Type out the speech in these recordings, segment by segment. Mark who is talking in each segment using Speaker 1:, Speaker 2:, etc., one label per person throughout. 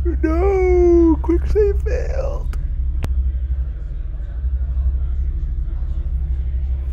Speaker 1: No! Quick save failed.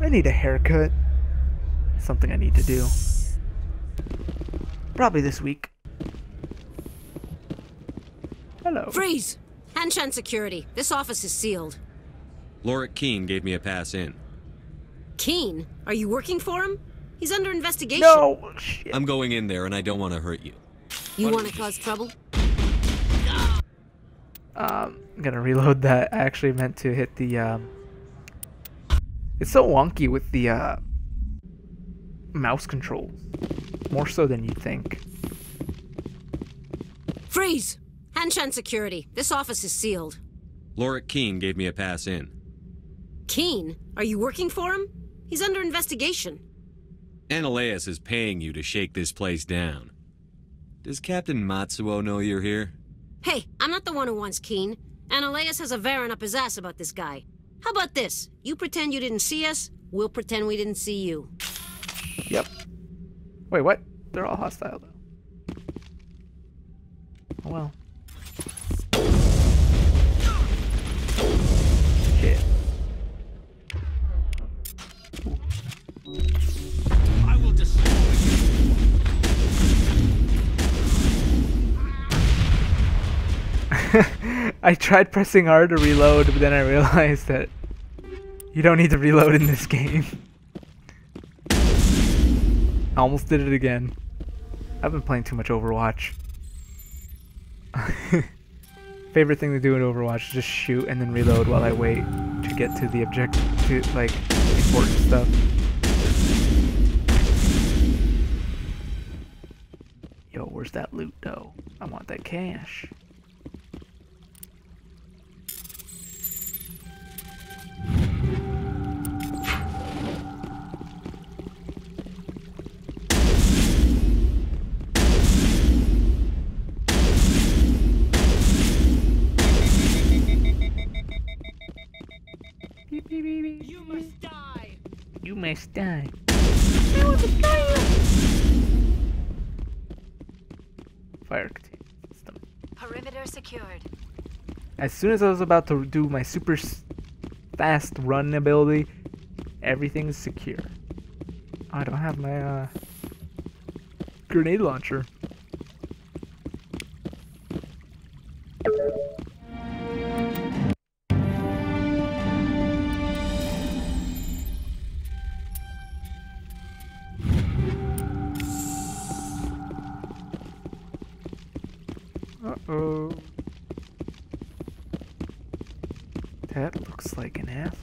Speaker 1: I need a haircut. Something I need to do. Probably this week. Hello.
Speaker 2: Freeze! Hanshan security. This office is sealed.
Speaker 3: Lorick Keene gave me a pass in.
Speaker 2: Keene? Are you working for him? He's under investigation.
Speaker 1: No! Shit.
Speaker 3: I'm going in there and I don't want to hurt you.
Speaker 2: You want to cause trouble?
Speaker 1: I'm gonna reload that. I actually meant to hit the, It's so wonky with the, mouse controls. More so than you think.
Speaker 2: Freeze! Hanshan security. This office is sealed.
Speaker 3: Lorick Keene gave me a pass in.
Speaker 2: Keene? Are you working for him? He's under investigation.
Speaker 3: Analeus is paying you to shake this place down. Does Captain Matsuo know you're here?
Speaker 2: Hey, I'm not the one who wants Keene. Analeus has a Varen up his ass about this guy. How about this? You pretend you didn't see us, we'll pretend we didn't see you.
Speaker 1: Yep. Wait, what? They're all hostile, though. Oh, well. Shit.
Speaker 4: I will destroy you.
Speaker 1: I tried pressing R to reload, but then I realized that you don't need to reload in this game. I almost did it again. I've been playing too much Overwatch. Favorite thing to do in Overwatch is just shoot and then reload while I wait to get to the objective, to like important stuff. Yo, where's that loot though? I want that cash.
Speaker 4: You must die.
Speaker 1: You must die. Fire containment system.
Speaker 5: Perimeter secured.
Speaker 1: As soon as I was about to do my super fast run ability, everything is secure. I don't have my grenade launcher. Uh-oh. That looks like an F.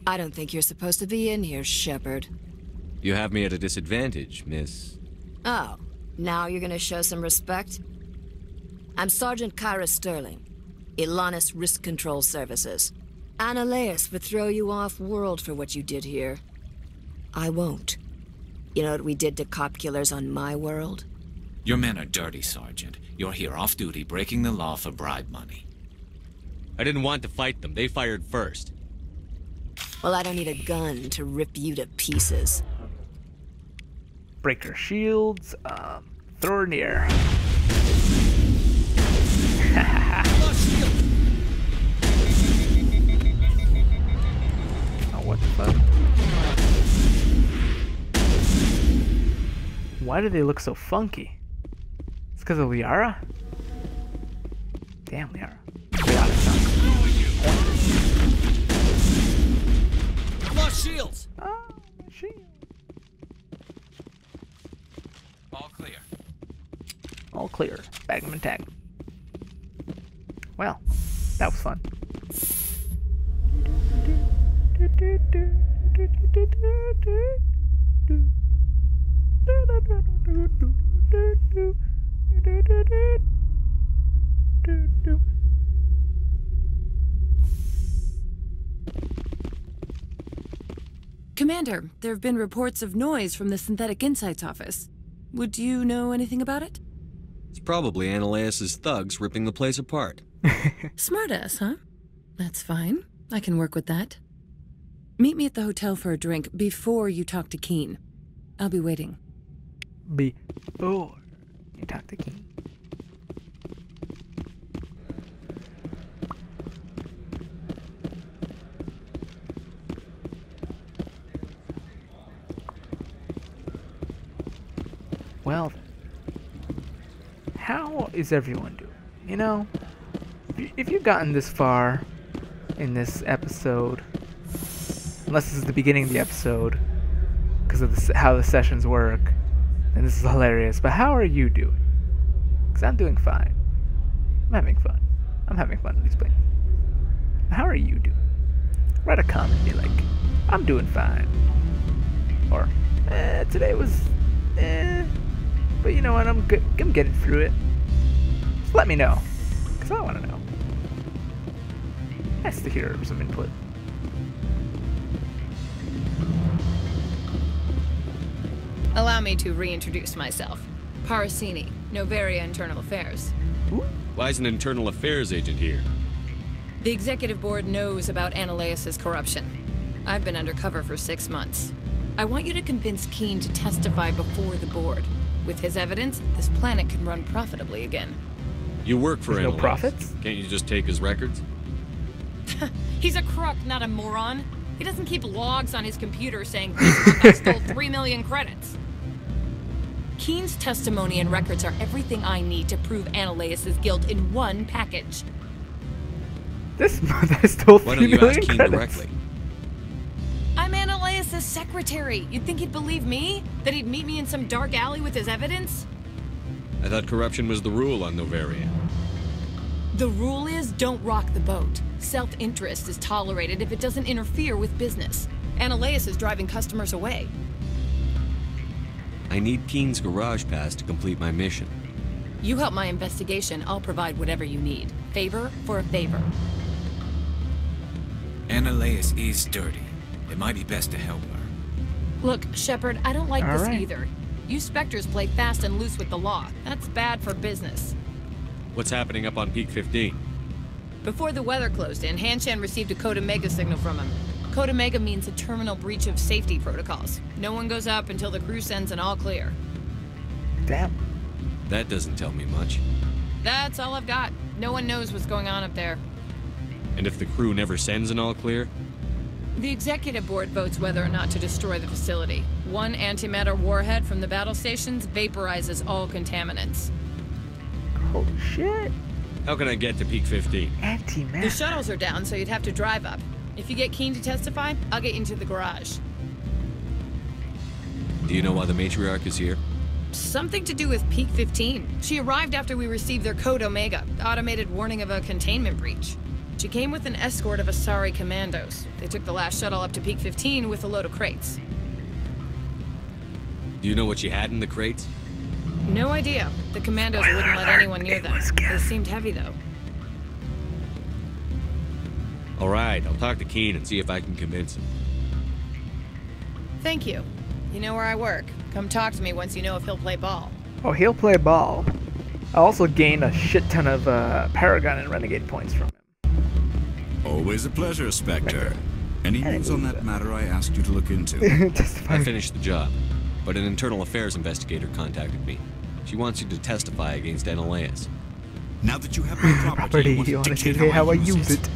Speaker 5: I don't think you're supposed to be in here, Shepard.
Speaker 3: You have me at a disadvantage, miss.
Speaker 5: Oh, now you're gonna show some respect? I'm Sergeant Kyra Sterling, Ilanis Risk Control Services. Analeus would throw you off-world for what you did here. I won't. You know what we did to cop killers on my world?
Speaker 4: Your men are dirty, Sergeant. You're here off duty, breaking the law for bribe money.
Speaker 3: I didn't want to fight them. They fired first.
Speaker 5: Well, I don't need a gun to rip you to pieces.
Speaker 1: Break her shields. Throw her in the air. Oh, what the fuck? Why do they look so funky? It's because of Liara? Damn, Liara. Liara sucks.
Speaker 4: Lost shields!
Speaker 1: Oh, shield.
Speaker 4: All clear.
Speaker 1: All clear. Bag them and tag 'em. Well, that was fun.
Speaker 6: Commander, there have been reports of noise from the Synthetic Insights office. Would you know anything about it?
Speaker 3: It's probably Analeus' thugs ripping the place apart.
Speaker 6: Smartass, huh? That's fine. I can work with that. Meet me at the hotel for a drink before you talk to Keene. I'll be waiting.
Speaker 1: Before You talk to Keen. Well, how is everyone doing? You know, if you've gotten this far in this episode, unless this is the beginning of the episode, because of how the sessions work, then this is hilarious. But how are you doing? Because I'm doing fine. I'm having fun. I'm having fun with these playing. How are you doing? Write a comment, be like, I'm doing fine. Or, today was, but you know what, I'm getting through it. Just let me know, because I want to know. Nice to hear some input.
Speaker 6: Allow me to reintroduce myself. Parasini, Novaria Internal Affairs.
Speaker 3: Why is an internal affairs agent here?
Speaker 6: The executive board knows about Ananias's corruption. I've been undercover for 6 months. I want you to convince Keen to testify before the board. With his evidence, this planet can run profitably again.
Speaker 3: You work for
Speaker 1: There's no
Speaker 3: Ananias.
Speaker 1: profits?
Speaker 3: Can't you just take his records?
Speaker 6: He's a crook, not a moron. He doesn't keep logs on his computer saying this month I stole 3 million credits. Keen's testimony and records are everything I need to prove Ananias's guilt in one package.
Speaker 1: This month I stole 3
Speaker 3: Why don't you
Speaker 1: million
Speaker 3: ask Keen
Speaker 1: credits.
Speaker 3: directly?
Speaker 6: I'm Ananias's secretary. You'd think he'd believe me? That he'd meet me in some dark alley with his evidence?
Speaker 3: I thought corruption was the rule on Novaria.
Speaker 6: The rule is don't rock the boat. Self-interest is tolerated if it doesn't interfere with business. Ananias is driving customers away.
Speaker 3: I need Keen's garage pass to complete my mission.
Speaker 6: You help my investigation, I'll provide whatever you need. Favor for a favor.
Speaker 4: Ananias is dirty. It might be best to help her.
Speaker 6: Look, Shepard, I don't like
Speaker 1: All
Speaker 6: this
Speaker 1: right.
Speaker 6: either. You Spectres play fast and loose with the law. That's bad for business.
Speaker 3: What's happening up on Peak 15?
Speaker 6: Before the weather closed in, Hanshan received a Code Omega signal from him. Code Omega means a terminal breach of safety protocols. No one goes up until the crew sends an all clear.
Speaker 1: Damn.
Speaker 3: That doesn't tell me much.
Speaker 6: That's all I've got. No one knows what's going on up there.
Speaker 3: And if the crew never sends an all clear?
Speaker 6: The executive board votes whether or not to destroy the facility. One antimatter warhead from the battle stations vaporizes all contaminants.
Speaker 1: Holy shit.
Speaker 3: How can I get to Peak 15?
Speaker 6: The
Speaker 1: Antimatter.
Speaker 6: shuttles are down, so you'd have to drive up. If you get Keen to testify, I'll get you into the garage.
Speaker 3: Do you know why the matriarch is here?
Speaker 6: Something to do with Peak 15. She arrived after we received their Code Omega, automated warning of a containment breach. She came with an escort of Asari commandos. They took the last shuttle up to Peak 15 with a load of crates.
Speaker 3: Do you know what she had in the crates?
Speaker 6: No idea. The commandos wouldn't let anyone near them. They seemed heavy, though.
Speaker 3: Alright, I'll talk to Keen and see if I can convince him.
Speaker 6: Thank you. You know where I work. Come talk to me once you know if he'll play ball.
Speaker 1: Oh, he'll play ball. I also gained a shit ton of Paragon and Renegade points from him.
Speaker 7: Always a pleasure, Spectre. Any news on that matter I asked you to look into?
Speaker 1: Testify.
Speaker 3: I finished the job, but an internal affairs investigator contacted me. She wants you to testify against Ananias.
Speaker 7: Now that you have my property,
Speaker 1: You want to
Speaker 7: dictate
Speaker 1: see how I use it?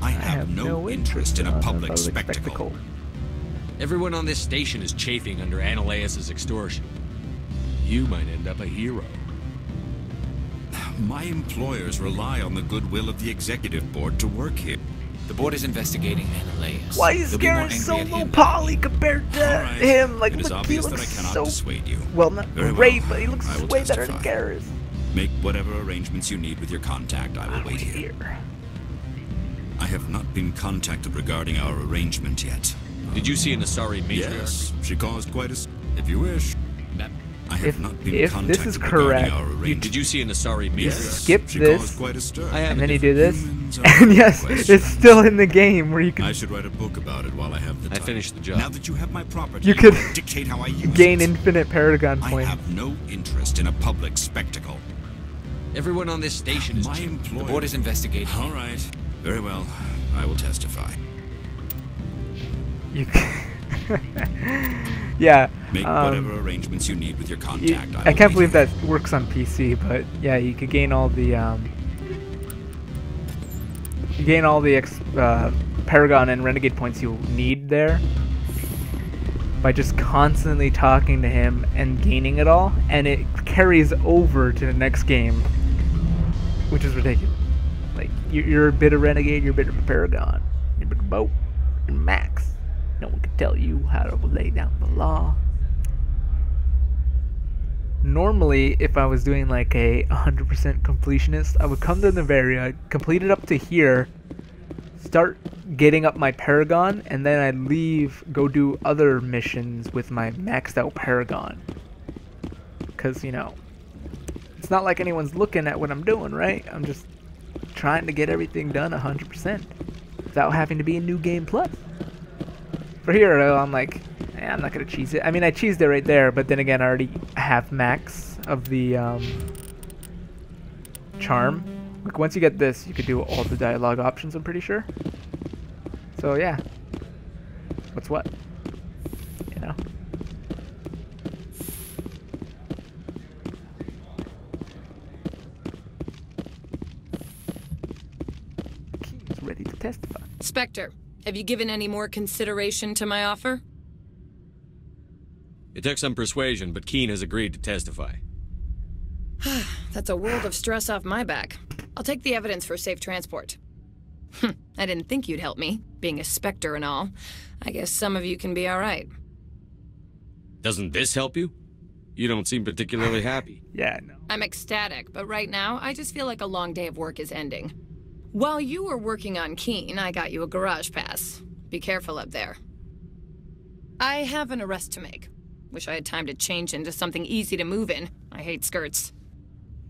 Speaker 7: I have no interest in a public spectacle.
Speaker 3: Everyone on this station is chafing under Ananias' extortion. You might end up a hero.
Speaker 7: My employers rely on the goodwill of the executive board to work here.
Speaker 4: The board is investigating Ananias.
Speaker 1: Why is
Speaker 4: They'll be more
Speaker 1: Garrett
Speaker 4: angry
Speaker 1: so
Speaker 4: at
Speaker 1: low
Speaker 4: him than
Speaker 1: poly
Speaker 4: me.
Speaker 1: compared to
Speaker 7: All right.
Speaker 1: him? Like,
Speaker 7: It is
Speaker 1: look, he
Speaker 7: obvious that I
Speaker 1: looks
Speaker 7: cannot
Speaker 1: so
Speaker 7: dissuade you.
Speaker 1: well, not
Speaker 7: Very
Speaker 1: great,
Speaker 7: well.
Speaker 1: but he looks
Speaker 7: I will
Speaker 1: way better than
Speaker 7: testify.
Speaker 1: Garrett.
Speaker 7: Make whatever arrangements you need with your contact. I will wait here. I have not been contacted regarding our arrangement yet.
Speaker 3: Did you see an Asari matriarch?
Speaker 7: Yes, she caused quite a... If you wish. I have
Speaker 1: If-
Speaker 7: not been
Speaker 1: if
Speaker 7: contacted
Speaker 1: this is
Speaker 7: regarding
Speaker 1: correct,
Speaker 7: our
Speaker 1: you-
Speaker 7: arrangement.
Speaker 3: Did you see an Asari matriarch?
Speaker 7: Yes,
Speaker 1: skip
Speaker 7: she
Speaker 1: this,
Speaker 7: caused quite a stir.
Speaker 3: I have
Speaker 1: And
Speaker 3: a
Speaker 1: then you do this,
Speaker 7: Humans are
Speaker 1: and yes,
Speaker 7: question.
Speaker 1: it's still in the game where you
Speaker 7: I
Speaker 1: can
Speaker 7: should write a book about it while I have the
Speaker 3: I
Speaker 7: time.
Speaker 3: finished the job.
Speaker 7: Now that you have my property,
Speaker 1: You could
Speaker 7: will dictate how I use
Speaker 1: gain
Speaker 7: it.
Speaker 1: infinite Paragon
Speaker 7: I
Speaker 1: points.
Speaker 7: have no interest in a public spectacle.
Speaker 3: Everyone on this station is
Speaker 7: My
Speaker 3: chafing.
Speaker 7: employer...
Speaker 4: The board is investigating.
Speaker 7: All right. Very well. I will testify.
Speaker 1: You can Yeah.
Speaker 7: Make whatever arrangements you need with your contact.
Speaker 1: I can't believe that works on PC, but yeah, you could gain all the Paragon and Renegade points you'll need there by just constantly talking to him and gaining it all, and it carries over to the next game, which is ridiculous. Like, you're a bit of Renegade, you're a bit of Paragon, you're a bit of both, and Max. No one can tell you how to lay down the law. Normally, if I was doing like a 100% completionist, I would come to Nevaria, complete it up to here, start getting up my Paragon, and then I'd leave, go do other missions with my maxed out Paragon. Because, you know, it's not like anyone's looking at what I'm doing, right? I'm just trying to get everything done 100% without having to be a new game plus. For here, I'm like, I'm not going to cheese it. I mean, I cheesed it right there, but then again, I already have max of the charm. Like, once you get this, you could do all the dialogue options, I'm pretty sure. So, yeah. What's what? You know? He's ready to testify.
Speaker 6: Spectre, have you given any more consideration to my offer?
Speaker 3: It took some persuasion, but Keen has agreed to testify.
Speaker 6: That's a world of stress off my back. I'll take the evidence for safe transport. I didn't think you'd help me, being a Spectre and all. I guess some of you can be alright.
Speaker 3: Doesn't this help you? You don't seem particularly happy.
Speaker 1: Yeah, no.
Speaker 6: I'm ecstatic, but right now, I just feel like a long day of work is ending. While you were working on Keen, I got you a garage pass. Be careful up there. I have an arrest to make. Wish I had time to change into something easy to move in. I hate skirts.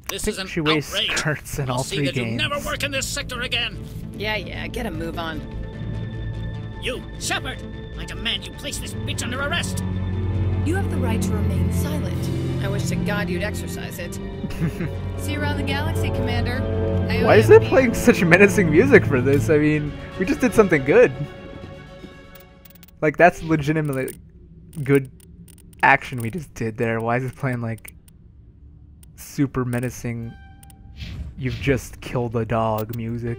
Speaker 8: This is an
Speaker 1: She wears
Speaker 8: outrage.
Speaker 1: skirts in all
Speaker 8: I'll see
Speaker 1: three
Speaker 8: that you
Speaker 1: games.
Speaker 8: never work in this sector again.
Speaker 6: Yeah, get a move on.
Speaker 8: You, Shepard! I demand you place this bitch under arrest.
Speaker 6: You have the right to remain silent. I wish to God you'd exercise it. See you around the galaxy, Commander.
Speaker 1: Why is it playing such menacing music for this? I mean, we just did something good. Like, that's legitimately good action we just did there. Why is it playing like super menacing, you've just killed a dog music?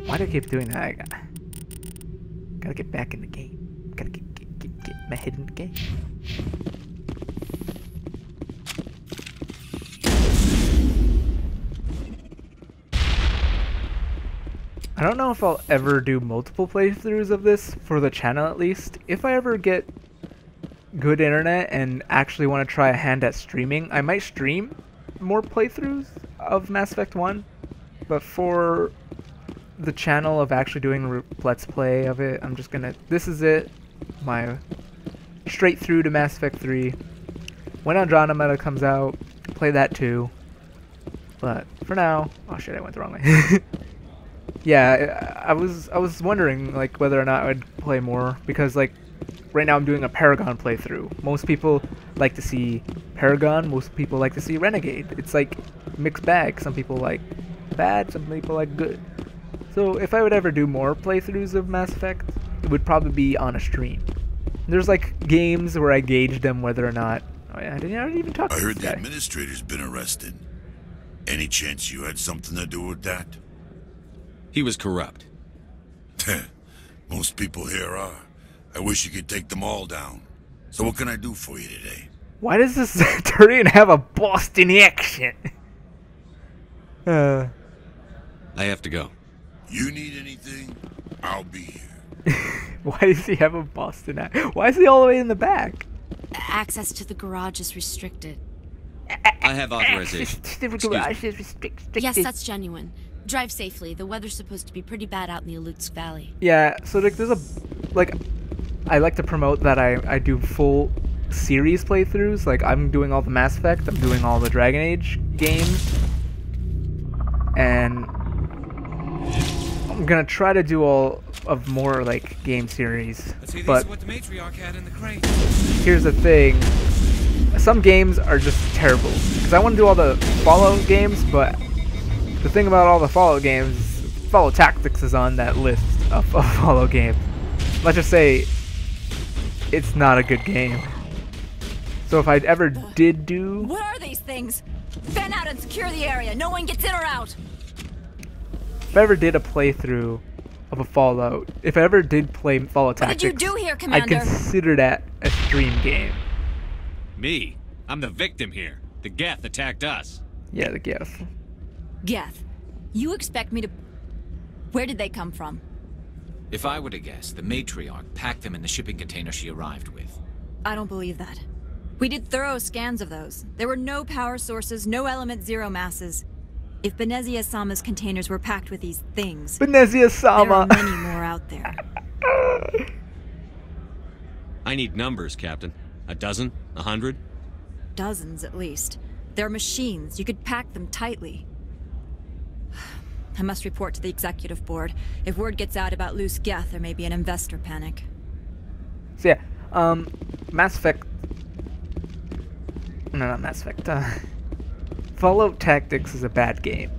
Speaker 1: Why do I keep doing that? I gotta get back in the game. Gotta get my head in the game. I don't know if I'll ever do multiple playthroughs of this, for the channel at least. If I ever get good internet and actually want to try a hand at streaming, I might stream more playthroughs of Mass Effect 1. But for the channel of actually doing Let's Play of it, I'm just gonna... This is it. My straight through to Mass Effect 3. When Andromeda comes out, play that too. But for now... Oh shit, I went the wrong way. Yeah, I was wondering like whether or not I'd play more, because like right now I'm doing a Paragon playthrough. Most people like to see Paragon, most people like to see Renegade. It's like mixed bag. Some people like bad, some people like good. So if I would ever do more playthroughs of Mass Effect, it would probably be on a stream. There's like games where I gauge them whether or not... Oh yeah, I didn't even talk to
Speaker 9: I
Speaker 1: this
Speaker 9: heard the
Speaker 1: guy.
Speaker 9: administrator's been arrested. Any chance you had something to do with that?
Speaker 3: He was corrupt.
Speaker 9: Most people here are. I wish you could take them all down. So what can I do for you today?
Speaker 1: Why does this Turian have a Boston accent?
Speaker 3: I have to go.
Speaker 9: You need anything? I'll be here.
Speaker 1: Why does he have a Boston accent? Why is he all the way in the back?
Speaker 10: Access to the garage is restricted.
Speaker 3: I have authorization.
Speaker 10: Yes, that's genuine. Drive safely. The weather's supposed to be pretty bad out in the Alutsk Valley.
Speaker 1: Yeah, so like there's a... Like, I like to promote that I do full series playthroughs. Like, I'm doing all the Mass Effect, I'm doing all the Dragon Age games. And I'm gonna try to do all of more, like, game series. But
Speaker 4: what the matriarch had in the crate.
Speaker 1: here's the thing. some games are just terrible. Because I want to do all the Fallout games, but the thing about all the Fallout games, Fallout Tactics is on that list of Fallout games. Let's just say it's not a good game. So if I ever did do...
Speaker 5: What are these things? Fan out and secure the area. No one gets in or out.
Speaker 1: If I ever did a playthrough of a Fallout, if I ever did play Fallout Tactics,
Speaker 5: what did you do here, Commander?
Speaker 1: I'd consider that a stream game.
Speaker 3: Me? I'm the victim here. The Geth attacked us.
Speaker 1: Yeah, the Geth.
Speaker 5: Geth, you expect me to... Where did they come from?
Speaker 4: If I were to guess, the matriarch packed them in the shipping container she arrived with.
Speaker 5: I don't believe that. We did thorough scans of those. There were no power sources, no element zero masses. If Benezia-sama's containers were packed with these things,
Speaker 1: Benezia-sama!
Speaker 5: there are many more out there.
Speaker 3: I need numbers, Captain. A dozen? 100?
Speaker 5: Dozens, at least. They're machines. You could pack them tightly. I must report to the executive board. If word gets out about loose Geth, there may be an investor panic.
Speaker 1: So yeah, Mass Effect... No, not Mass Effect. Fallout Tactics is a bad game.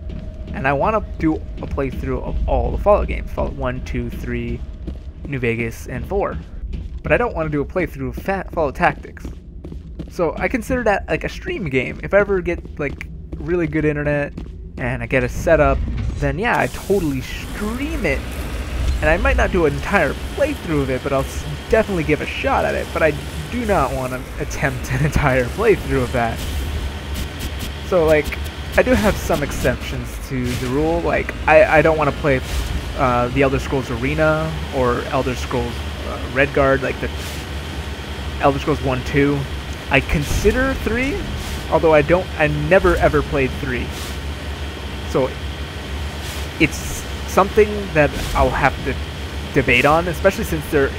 Speaker 1: And I want to do a playthrough of all the Fallout games. Fallout 1, 2, 3, New Vegas, and 4. But I don't want to do a playthrough of Fallout Tactics. So I consider that like a stream game. If I ever get like really good internet and I get a setup, then yeah, I totally stream it. And I might not do an entire playthrough of it, but I'll definitely give a shot at it. But I do not want to attempt an entire playthrough of that. So like, I do have some exceptions to the rule. Like, I don't want to play the Elder Scrolls Arena or Elder Scrolls Redguard, like the Elder Scrolls 1, 2. I consider 3, although I never ever played 3. So it's something that I'll have to debate on, especially since they're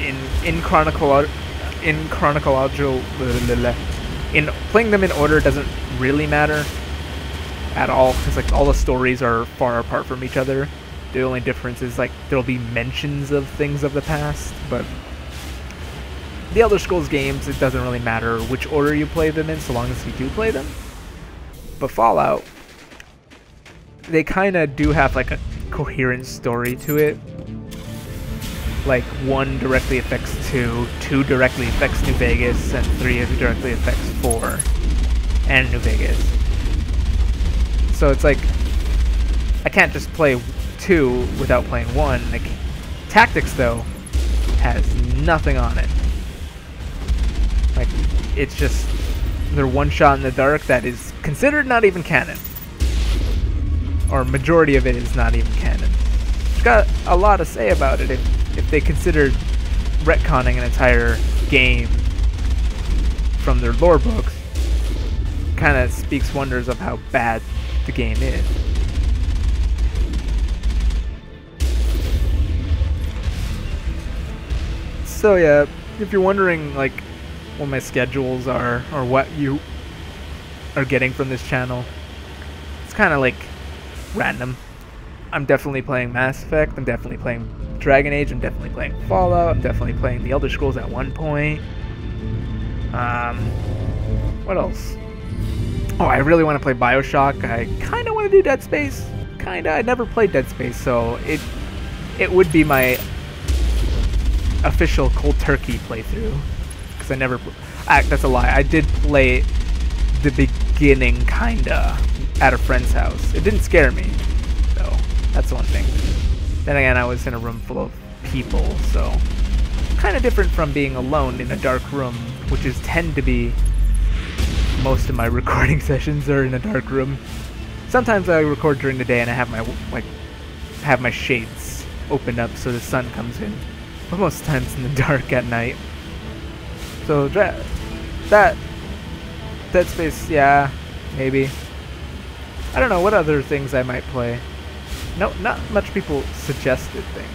Speaker 1: in chronological. In playing them in order doesn't really matter at all, because like all the stories are far apart from each other. The only difference is like there'll be mentions of things of the past, but the Elder Scrolls games, it doesn't really matter which order you play them in, so long as you do play them. But Fallout, they kind of do have like a coherent story to it. Like 1 directly affects 2, 2 directly affects New Vegas, and 3 directly affects 4 and New Vegas. So it's like, I can't just play 2 without playing 1. Like, Tactics though has nothing on it. Like, it's just their one shot in the dark that is considered not even canon. Or majority of it is not even canon. It's got a lot to say about it if they considered retconning an entire game from their lore books. Kind of speaks wonders of how bad the game is. So yeah, if you're wondering like what my schedules are or what you are getting from this channel, it's kind of like random. I'm definitely playing Mass Effect, I'm definitely playing Dragon Age, I'm definitely playing Fallout, I'm definitely playing the Elder Scrolls at one point. What else? Oh, I really want to play Bioshock. I kind of want to do Dead Space. Kinda. I never played Dead Space, so it would be my official cold turkey playthrough. Because I never... that's a lie. I did play the beginning, kinda, at a friend's house. It didn't scare me, though. That's one thing. Then again, I was in a room full of people, so... kind of different from being alone in a dark room, which is tend to be... most of my recording sessions are in a dark room. Sometimes I record during the day and I have my shades opened up so the sun comes in. But most times in the dark at night. So that Dead Space, yeah, maybe. I don't know what other things I might play. No, not much people suggested things.